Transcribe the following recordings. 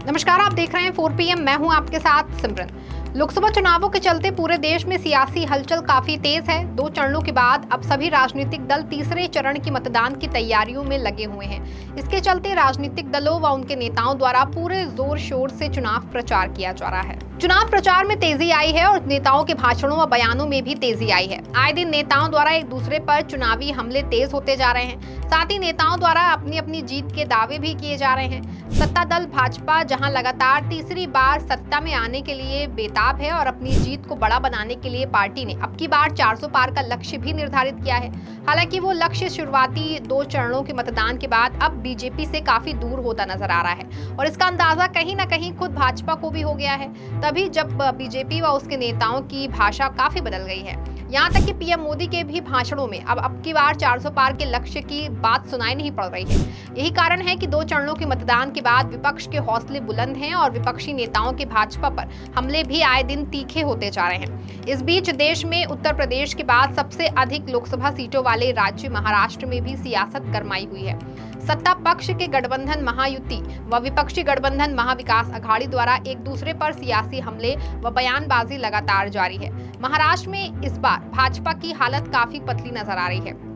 नमस्कार, आप देख रहे हैं 4 PM। मैं हूं आपके साथ सिमरन। लोकसभा चुनावों के चलते पूरे देश में सियासी हलचल काफी तेज है। 2 चरणों के बाद अब सभी राजनीतिक दल तीसरे चरण की मतदान की तैयारियों में लगे हुए हैं। इसके चलते राजनीतिक दलों व उनके नेताओं द्वारा पूरे जोर शोर से चुनाव प्रचार किया जा रहा है। चुनाव प्रचार में तेजी आई है और नेताओं के भाषणों व बयानों में भी तेजी आई है। आए दिन नेताओं द्वारा एक दूसरे पर चुनावी हमले तेज होते जा रहे हैं। साथ ही नेताओं द्वारा अपनी अपनी जीत के दावे भी किए जा रहे हैं। सत्ता दल भाजपा जहां लगातार तीसरी बार सत्ता में आने के लिए बेताब है और अपनी जीत को बड़ा बनाने के लिए पार्टी ने अब की बार 400 पार का लक्ष्य भी निर्धारित किया है। हालांकि वो लक्ष्य शुरुआती 2 चरणों के मतदान के बाद अब बीजेपी से काफी दूर होता नजर आ रहा है और इसका अंदाजा कहीं न कहीं खुद भाजपा को भी हो गया है। तभी जब बीजेपी व उसके नेताओं की भाषा काफी बदल गई है। यहाँ तक कि पीएम मोदी के भी भाषणों में अब की बार 400 पार के लक्ष्य की बात सुनाई नहीं पड़ रही है। यही कारण है कि 2 चरणों के मतदान के बाद विपक्ष के हौसले बुलंद हैं और विपक्षी नेताओं के भाजपा पर हमले भी आए दिन तीखे होते जा रहे हैं। इस बीच देश में उत्तर प्रदेश के बाद सबसे अधिक लोकसभा सीटों वाले राज्य महाराष्ट्र में भी सियासत गरमाई हुई है। सत्ता पक्ष के गठबंधन महायुति व विपक्षी गठबंधन महाविकास अघाड़ी द्वारा एक दूसरे पर सियासी हमले व बयानबाजी लगातार जारी है। महाराष्ट्र में इस बार भाजपा की हालत काफी पतली नजर आ रही है।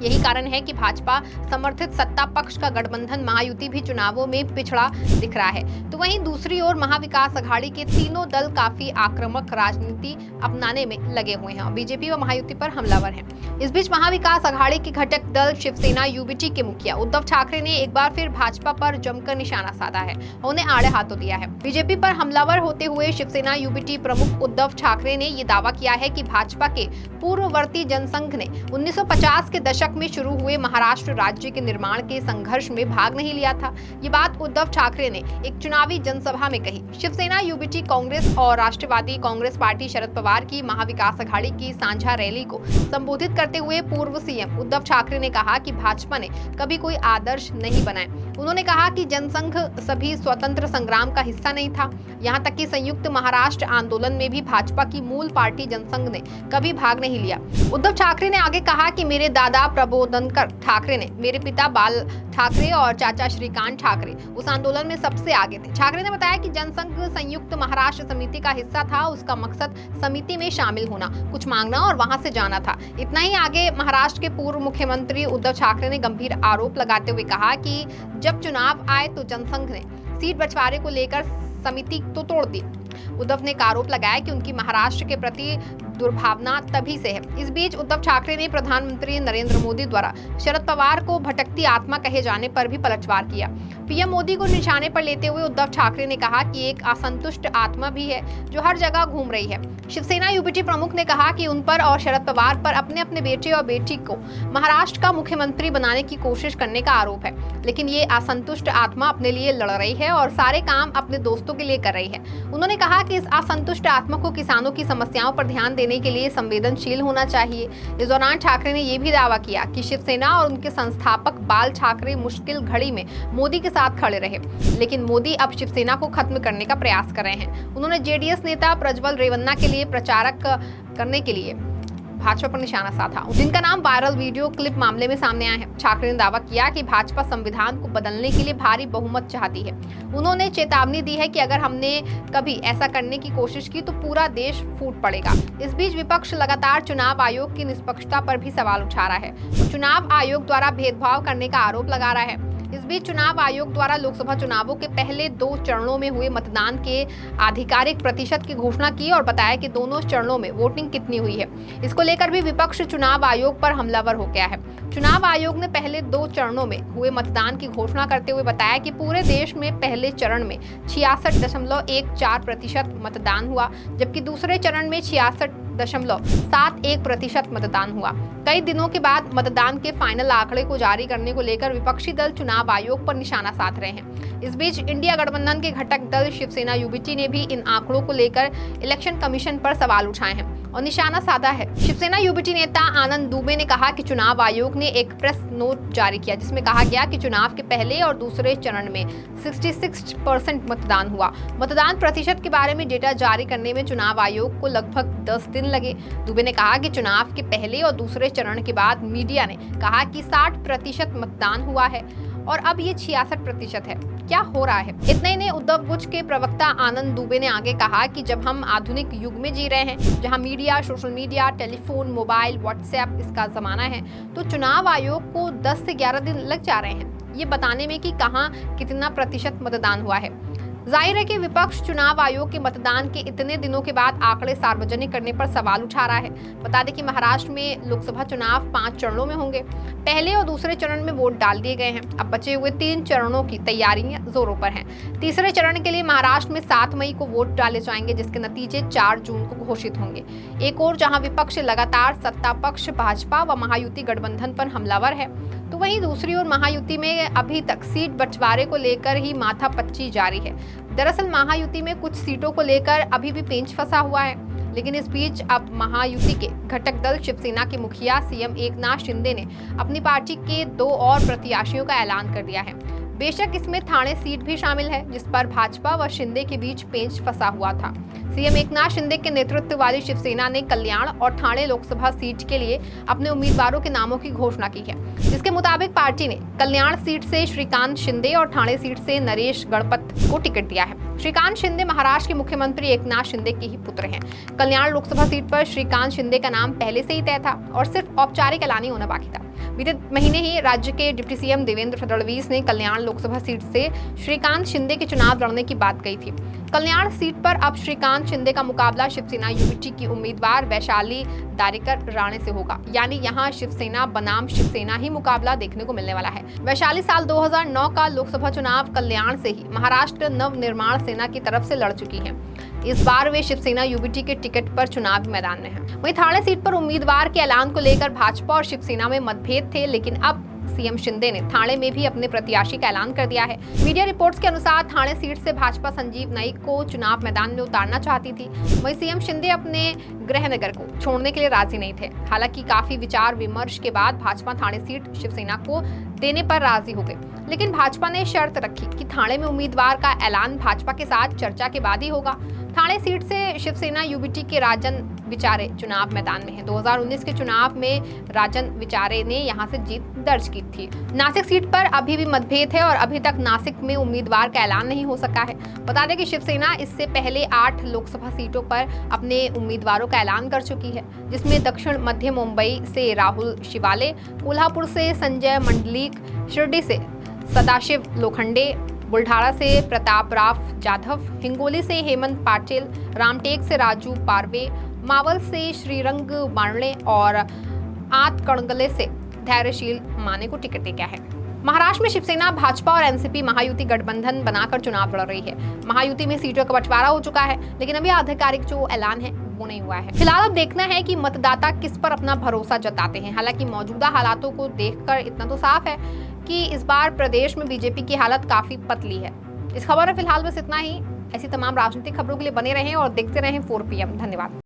यही कारण है कि भाजपा समर्थित सत्ता पक्ष का गठबंधन महायुति भी चुनावों में पिछड़ा दिख रहा है। तो वहीं दूसरी ओर महाविकास अघाड़ी के तीनों दल काफी आक्रामक राजनीति अपनाने में लगे हुए हैं और बीजेपी व महायुति पर हमलावर हैं। इस बीच महाविकास अघाड़ी के घटक दल शिवसेना यूबीटी के मुखिया उद्धव ठाकरे ने एक बार फिर भाजपा पर जमकर निशाना साधा है और उन्हें आड़े हाथों दिया है। बीजेपी पर हमलावर होते हुए शिवसेना यूबीटी प्रमुख उद्धव ठाकरे ने ये दावा किया है कि भाजपा के पूर्ववर्ती जनसंघ ने 1950 के दशक में शुरू हुए महाराष्ट्र राज्य के निर्माण के संघर्ष में भाग नहीं लिया था। ये बात उद्धव ठाकरे ने एक चुनावी जनसभा में कही। शिवसेना यूबीटी कांग्रेस और राष्ट्रवादी कांग्रेस पार्टी शरद पवार की महाविकास अघाड़ी की साझा रैली को संबोधित करते हुए पूर्व सीएम उद्धव ठाकरे ने कहा कि भाजपा ने कभी कोई आदर्श नहीं बनाए। उन्होंने कहा कि जनसंघ सभी स्वतंत्र संग्राम का हिस्सा नहीं था। यहाँ तक कि संयुक्त महाराष्ट्र आंदोलन में भी भाजपा की मूल पार्टी जनसंघ ने कभी भाग नहीं लिया। उद्धव ठाकरे ने आगे कहा कि मेरे दादा प्रबोधनकर ठाकरे ने, मेरे पिता बाल ठाकरे और चाचा श्रीकांत ठाकरे उस आंदोलन में सबसे आगे थे। ठाकरे ने बताया कि जनसंघ संयुक्त महाराष्ट्र समिति का हिस्सा था। उसका मकसद समिति में शामिल होना, कुछ मांगना और वहां से जाना था। इतना ही आगे महाराष्ट्र के पूर्व मुख्यमंत्री उद्धव ठाकरे ने गंभीर आरोप लगाते हुए कहा कि जब चुनाव आए तो जनसंघ ने सीट बंटवारे को लेकर समिति तो तोड़ दी। उद्धव ने आरोप लगाया कि उनकी महाराष्ट्र के प्रति दुर्भावना तभी से है। इस बीच उद्धव ठाकरे ने प्रधानमंत्री नरेंद्र मोदी द्वारा शरद पवार को भटकती आत्मा कहे जाने पर भी पलटवार किया। पीएम मोदी को निशाने पर लेते हुए उद्धव ठाकरे ने कहा कि एक असंतुष्ट आत्मा भी है जो हर जगह घूम रही है। शिवसेना यूबीटी प्रमुख ने कहा कि उन पर और शरद पवार पर अपने अपने बेटे और बेटी को महाराष्ट्र का मुख्यमंत्री बनाने की कोशिश करने का आरोप है, लेकिन ये असंतुष्ट आत्मा अपने लिए लड़ रही है और सारे काम अपने दोस्तों के लिए कर रही है। उन्होंने कहा कि इस असंतुष्ट आत्मा को किसानों की समस्याओं पर ध्यान देने के लिए संवेदनशील होना चाहिए। इस दौरान ठाकरे ने यह भी दावा किया कि शिवसेना और उनके संस्थापक बाल ठाकरे मुश्किल घड़ी में मोदी के साथ खड़े रहे, लेकिन मोदी अब शिवसेना को खत्म करने का प्रयास कर रहे हैं। उन्होंने जेडीएस नेता प्रज्वल रेवन्ना के लिए प्रचारक करने के लिए भाजपा पर निशाना साधा, जिनका नाम वायरल वीडियो क्लिप मामले में सामने आया है। ठाकरे ने दावा किया कि भाजपा संविधान को बदलने के लिए भारी बहुमत चाहती है। उन्होंने चेतावनी दी है कि अगर हमने कभी ऐसा करने की कोशिश की तो पूरा देश फूट पड़ेगा। इस बीच विपक्ष लगातार चुनाव आयोग की निष्पक्षता पर भी सवाल उठा रहा है और चुनाव आयोग द्वारा भेदभाव करने का आरोप लगा रहा है। इस बीच चुनाव आयोग द्वारा लोकसभा चुनावों के पहले 2 चरणों में हुए मतदान के आधिकारिक प्रतिशत की घोषणा की और बताया कि दोनों चरणों में वोटिंग कितनी हुई है। इसको लेकर भी विपक्ष चुनाव आयोग पर हमलावर हो गया है। चुनाव आयोग ने पहले 2 चरणों में हुए मतदान की घोषणा करते हुए बताया कि पूरे देश में पहले चरण में 66.14% मतदान हुआ, जबकि दूसरे चरण में 66.71% मतदान हुआ। कई दिनों के बाद मतदान के फाइनल आंकड़े को जारी करने को लेकर विपक्षी दल चुनाव आयोग पर निशाना साध रहे हैं। इस बीच इंडिया गठबंधन के घटक दल शिवसेना यूबीटी ने भी इन आंकड़ों को लेकर इलेक्शन कमीशन पर सवाल उठाए हैं और निशाना साधा है। शिवसेना यूबीटी नेता आनंद दुबे ने कहा कि चुनाव आयोग ने एक प्रेस नोट जारी किया जिसमें कहा गया कि चुनाव के पहले और दूसरे चरण में 66% मतदान हुआ। मतदान प्रतिशत के बारे में डेटा जारी करने में चुनाव आयोग को लगभग 10 दिन लगे। दुबे ने कहा कि चुनाव के पहले और दूसरे चरण के बाद मीडिया ने कहा कि 60% मतदान हुआ है और अब ये 66% है। क्या हो रहा है? इतना ही नहीं, उद्धव गुट के प्रवक्ता आनंद दुबे ने आगे कहा कि जब हम आधुनिक युग में जी रहे हैं, जहां media, social media, telephone, mobile, WhatsApp इसका जमाना है, तो चुनाव आयोग को 10 से 11 दिन लग जा रहे हैं ये बताने में कि कहां कितना प्रतिशत मतदान हुआ है। जाहिर है कि विपक्ष चुनाव आयोग के मतदान के इतने दिनों के बाद आंकड़े सार्वजनिक करने पर सवाल उठा रहा है। बता दें कि महाराष्ट्र में लोकसभा चुनाव 5 चरणों में होंगे। पहले और दूसरे चरण में वोट डाल दिए गए हैं। अब बचे हुए 3 चरणों की तैयारियां जोरों पर हैं। तीसरे चरण के लिए महाराष्ट्र में 7 मई को वोट डाले जाएंगे, जिसके नतीजे 4 जून को घोषित होंगे। एक और जहां विपक्ष लगातार सत्ता पक्ष भाजपा व महायुति गठबंधन पर हमलावर है, तो वहीं दूसरी ओर महायुति में अभी तक सीट बंटवारे को लेकर ही माथापच्ची जारी है। दरअसल महायुति में कुछ सीटों को लेकर अभी भी पेंच फंसा हुआ है, लेकिन इस बीच अब महायुति के घटक दल शिवसेना के मुखिया सीएम एकनाथ शिंदे ने अपनी पार्टी के 2 और प्रत्याशियों का ऐलान कर दिया है। बेशक इसमें ठाणे सीट भी शामिल है, जिस पर भाजपा व शिंदे के बीच पेंच फंसा हुआ था। सीएम एकनाथ शिंदे के नेतृत्व वाली शिवसेना ने कल्याण और ठाणे लोकसभा सीट के लिए अपने उम्मीदवारों के नामों की घोषणा की है, जिसके मुताबिक पार्टी ने कल्याण सीट से श्रीकांत शिंदे और ठाणे सीट से नरेश गणपत को टिकट दिया है। श्रीकांत शिंदे महाराष्ट्र के मुख्यमंत्री एकनाथ शिंदे के ही पुत्र हैं। कल्याण लोकसभा सीट पर श्रीकांत शिंदे का नाम पहले से ही तय था और सिर्फ औपचारिक ऐलान ही होना बाकी था। बीते महीने ही राज्य के डिप्टी सीएम देवेंद्र फडणवीस ने कल्याण लोकसभा सीट से श्रीकांत शिंदे के चुनाव लड़ने की बात कही थी। कल्याण सीट पर अब श्रीकांत शिंदे का मुकाबला शिवसेना यूबीटी की उम्मीदवार वैशाली दारेकर राणे से होगा, यानी यहाँ शिवसेना बनाम शिवसेना ही मुकाबला देखने को मिलने वाला है। वैशाली साल 2009 का लोकसभा चुनाव कल्याण से ही महाराष्ट्र नवनिर्माण सेना की तरफ से लड़ चुकी है। इस बार वे शिवसेना यूबीटी के टिकट पर चुनावी मैदान में हैं। वहीं ठाणे सीट पर उम्मीदवार के ऐलान को लेकर भाजपा और शिवसेना में मतभेद थे, लेकिन अब सीएम शिंदे ने ठाणे में भी अपने प्रत्याशी का ऐलान कर दिया है। मीडिया रिपोर्ट्स के अनुसार ठाणे सीट से भाजपा संजीव नाइक को चुनाव मैदान में उतारना चाहती थी। वहीं सीएम शिंदे अपने गृहनगर को छोड़ने के लिए राजी नहीं थे। हालांकि काफी विचार विमर्श के बाद भाजपा ठाणे सीट शिवसेना को देने पर राजी हो गई, लेकिन भाजपा ने शर्त रखी कि ठाणे में उम्मीदवार का ऐलान भाजपा के साथ चर्चा के बाद ही होगा। ठाणे सीट से शिवसेना यूबीटी के राजन विचारे चुनाव मैदान में है। 2019 के चुनाव में राजन विचारे ने यहां से जीत दर्ज की थी। नासिक सीट पर अभी भी मतभेद है और अभी तक नासिक में उम्मीदवार का ऐलान नहीं हो सका है। बता दें कि शिवसेना इससे पहले 8 लोकसभा सीटों पर अपने उम्मीदवारों का ऐलान कर चुकी है, जिसमें दक्षिण मध्य मुंबई से राहुल शिवाले, कोल्हापुर से संजय मंडलिक, शिरडी से सदाशिव लोखंडे, बुल्ढाणा से प्रताप राव जाधव, हिंगोली से हेमंत पाटिल, रामटेक से राजू पारवे, मावल से श्रीरंग बारणे और आतकणगले से धैर्यशील माने को टिकट दिया है। महाराष्ट्र में शिवसेना, भाजपा और एनसीपी महायुति गठबंधन बनाकर चुनाव लड़ रही है। महायुति में सीटों का बंटवारा हो चुका है, लेकिन अभी आधिकारिक जो ऐलान है वो नहीं हुआ है। फिलहाल अब देखना है कि मतदाता किस पर अपना भरोसा जताते हैं। हालांकि मौजूदा हालातों को देखकर इतना तो साफ है कि इस बार प्रदेश में बीजेपी की हालत काफी पतली है। इस खबर में फिलहाल बस इतना ही। ऐसी तमाम राजनीतिक खबरों के लिए बने रहें और देखते रहें 4 PM। धन्यवाद।